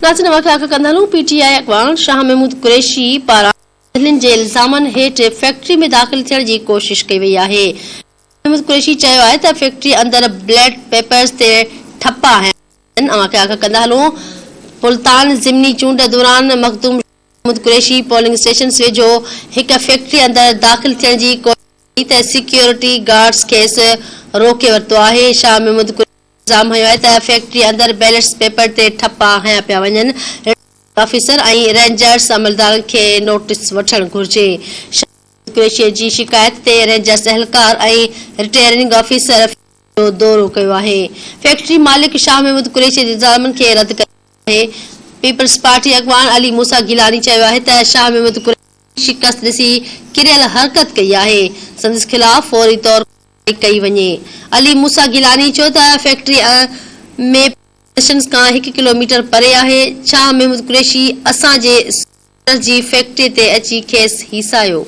नाज़रीन वाक़िआ खां कंदा हलूं। पीटीआई अॻवान शाह महमूद कुरैशी पारां दहलीन जे इल्ज़ामनि हेठि फैक्ट्री में दाख़िल थियण जी कोशिश कई वई आहे। महमूद कुरैशी चयो आहे त फैक्ट्री अंदर बैलेट पेपर्स ते ठप्पा आहिनि। वाक़िआ खां कंदा हलूं। मुल्तान ज़िमनी चूंड दौरान मखदूम महमूद कुरैशी पोलिंग स्टेशन वेझो हिक फैक्ट्री अंदर दाख़िल थियण जी कोशिश कई त सिक्योरिटी गार्ड्स खेसि रोके वरितो आहे। शाह महमूद इल्ज़ाम हयो आहे त फैक्ट्री अंदर बैलेट पेपर ते ठप्पा हया पिया वञनि। ऑफिसर ऐं रेंजर्स अमलदारनि खे नोटिस वठणु घुर्जे। शाह कुरैशी जी शिकायत ते रेंजर्स एहलकार ऐं रिटर्निंग ऑफिसर जो दौरो कयो आहे। फैक्ट्री मालिक शाह महमूद कुरैशी जे इल्ज़ामनि खे रद्द कयो आहे। पीपल्स पार्टी अॻवान अली मूसा गिलानी चयो आहे त शाह महमूद कुरैशी शिकस्त ॾिसी किरियल हरकत कई आहे। संदसि ख़िलाफ़ फौरी तौर कई वञे। अली मूसा गिलानी चयो त फैक्ट्री में स्टेशन खां 1 किलोमीटर परे आहे। शाह महमूद कुरैशी असांजे जी फैक्ट्री ते अची खेसि हिसायो।